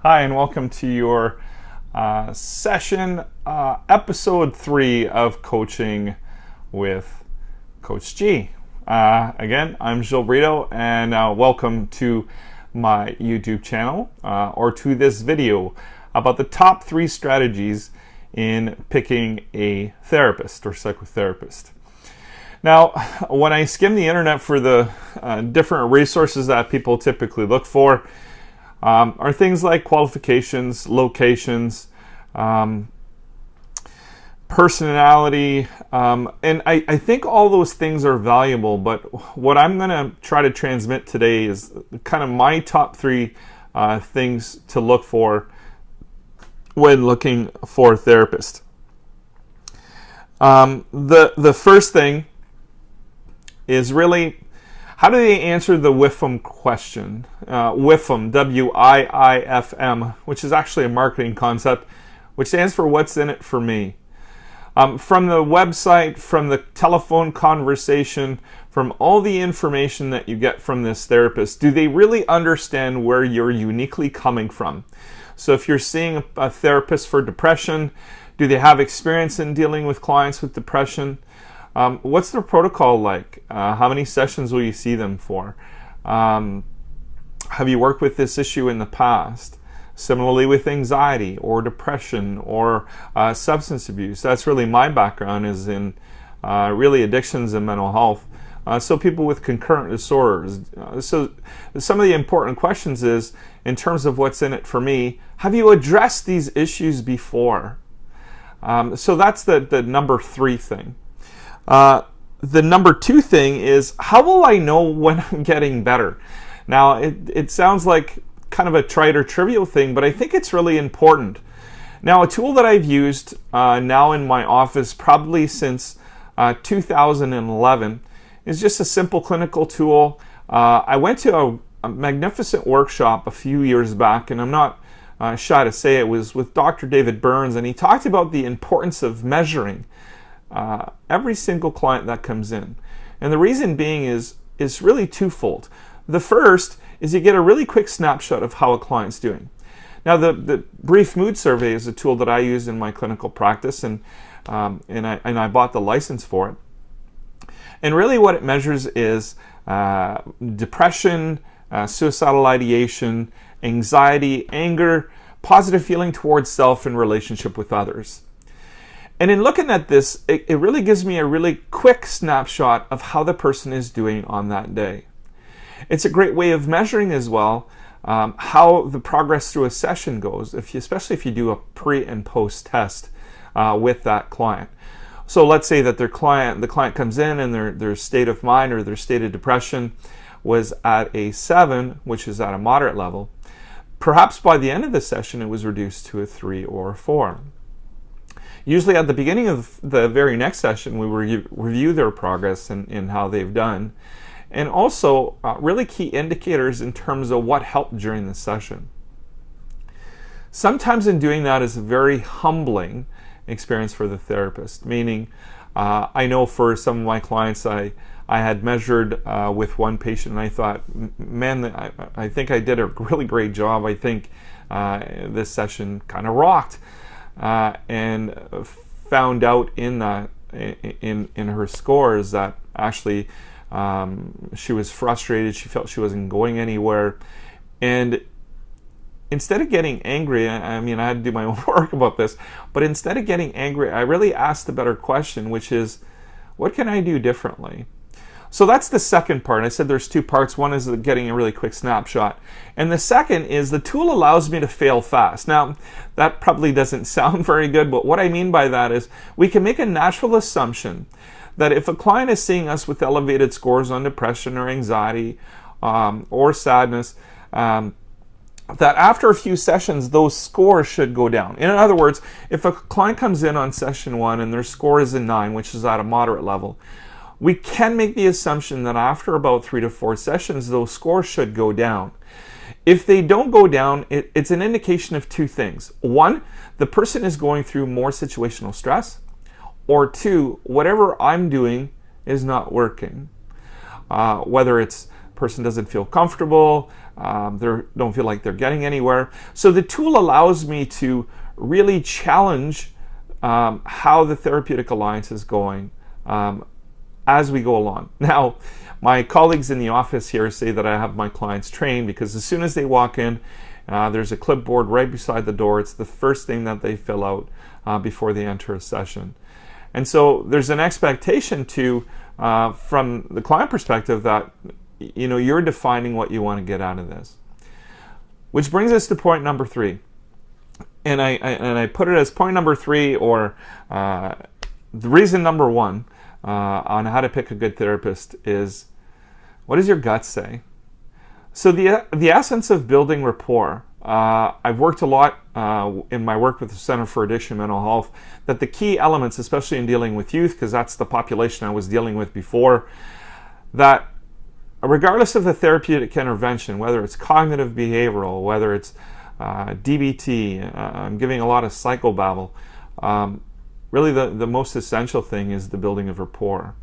Hi, and welcome to your session, episode 3 of Coaching with Coach G. Again, I'm Gilles Brito, and welcome to my YouTube channel, or to this video about the top 3 strategies in picking a therapist or psychotherapist. Now, when I skim the internet for the different resources that people typically look for, are things like qualifications, locations, personality, and I think all those things are valuable, but what I'm going to try to transmit today is kind of my top 3 things to look for when looking for a therapist. The first thing is really, how do they answer the WIIFM question? WIIFM, W-I-I-F-M, which is actually a marketing concept, which stands for what's in it for me. From the website, from the telephone conversation, from all the information that you get from this therapist, do they really understand where you're uniquely coming from? So if you're seeing a therapist for depression, do they have experience in dealing with clients with depression? What's their protocol like? How many sessions will you see them for? Have you worked with this issue in the past? Similarly with anxiety or depression or substance abuse. That's really my background, is in really addictions and mental health. So people with concurrent disorders. So some of the important questions is, in terms of what's in it for me, have you addressed these issues before? So that's the number 3 thing. The number 2 thing is, how will I know when I'm getting better? Now, it sounds like kind of a trite or trivial thing, but I think it's really important. Now, a tool that I've used now in my office probably since 2011 is just a simple clinical tool. I went to a magnificent workshop a few years back, and I'm not shy to say it was with Dr. David Burns, and he talked about the importance of measuring every single client that comes in. And the reason being is really twofold. The first is you get a really quick snapshot of how a client's doing. Now, the brief mood survey is a tool that I use in my clinical practice, and I bought the license for it. And really what it measures is depression, suicidal ideation, anxiety, anger, positive feeling towards self, and relationship with others. And in looking at this, it really gives me a really quick snapshot of how the person is doing on that day. It's a great way of measuring as well how the progress through a session goes, especially if you do a pre and post test with that client. So let's say that the client comes in and their state of mind or their state of depression was at a 7, which is at a moderate level. Perhaps by the end of the session it was reduced to a 3 or a 4. Usually at the beginning of the very next session, we review their progress and how they've done, and also really key indicators in terms of what helped during the session. Sometimes in doing that is a very humbling experience for the therapist, meaning I know for some of my clients I had measured with one patient, and I thought, man, I think I did a really great job. I think this session kind of rocked. And found out in her scores that actually she was frustrated. She felt she wasn't going anywhere, and instead of getting angry, I had to do my own work about this, but instead of getting angry, I really asked a better question, which is, what can I do differently? So that's the second part. I said there's 2 parts. One is getting a really quick snapshot. And the second is the tool allows me to fail fast. Now, that probably doesn't sound very good, but what I mean by that is we can make a natural assumption that if a client is seeing us with elevated scores on depression or anxiety or sadness, that after a few sessions, those scores should go down. In other words, if a client comes in on session 1 and their score is a 9, which is at a moderate level, we can make the assumption that after about 3 to 4 sessions, those scores should go down. If they don't go down, it's an indication of 2 things. 1, the person is going through more situational stress, or 2, whatever I'm doing is not working. Whether it's person doesn't feel comfortable, they don't feel like they're getting anywhere. So the tool allows me to really challenge how the therapeutic alliance is going as we go along. Now, my colleagues in the office here say that I have my clients trained because as soon as they walk in, there's a clipboard right beside the door. It's the first thing that they fill out before they enter a session. And so there's an expectation to, from the client perspective, that you're defining what you want to get out of this. Which brings us to point number 3. And I put it as point number 3, or the reason number 1 on how to pick a good therapist is, what does your gut say? So the essence of building rapport, I've worked a lot in my work with the Center for Addiction and Mental Health, that the key elements, especially in dealing with youth, because that's the population I was dealing with before, that regardless of the therapeutic intervention, whether it's cognitive behavioral, whether it's DBT, I'm giving a lot of psychobabble, really the most essential thing is the building of rapport.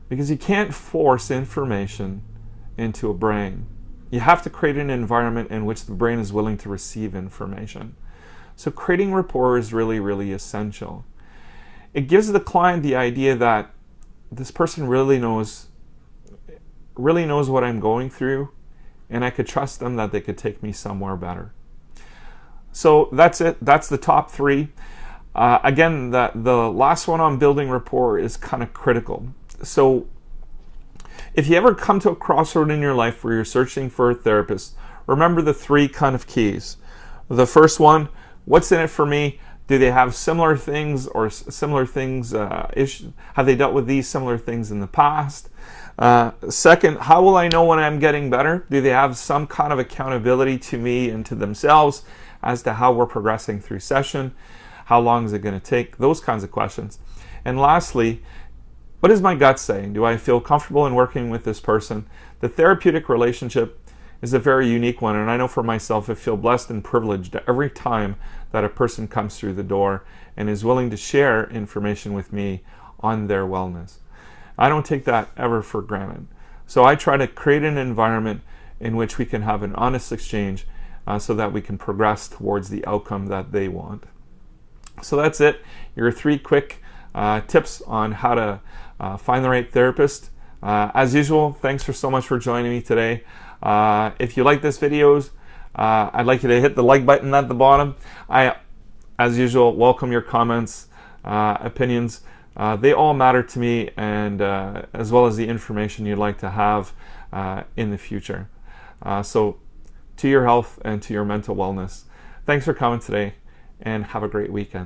Because you can't force information into a brain. You have to create an environment in which the brain is willing to receive information. So creating rapport is really, really essential. It gives the client the idea that this person really knows what I'm going through, and I could trust them that they could take me somewhere better. So that's it. That's the top 3. Again, the last one on building rapport is kind of critical. So if you ever come to a crossroad in your life where you're searching for a therapist, remember the 3 kind of keys. The first one, what's in it for me? Do they have similar things or similar things, have they dealt with these similar things in the past? Second, how will I know when I'm getting better? Do they have some kind of accountability to me and to themselves as to how we're progressing through session? How long is it going to take? Those kinds of questions. And lastly, what does my gut say? Do I feel comfortable in working with this person? The therapeutic relationship is a very unique one, and I know for myself I feel blessed and privileged every time that a person comes through the door and is willing to share information with me on their wellness. I don't take that ever for granted. So I try to create an environment in which we can have an honest exchange so that we can progress towards the outcome that they want. So that's it. Your 3 quick tips on how to find the right therapist. As usual, thanks so much for joining me today. If you like this videos, I'd like you to hit the like button at the bottom. I, as usual, welcome your comments, opinions. They all matter to me, and as well as the information you'd like to have in the future. So to your health and to your mental wellness. Thanks for coming today, and have a great weekend.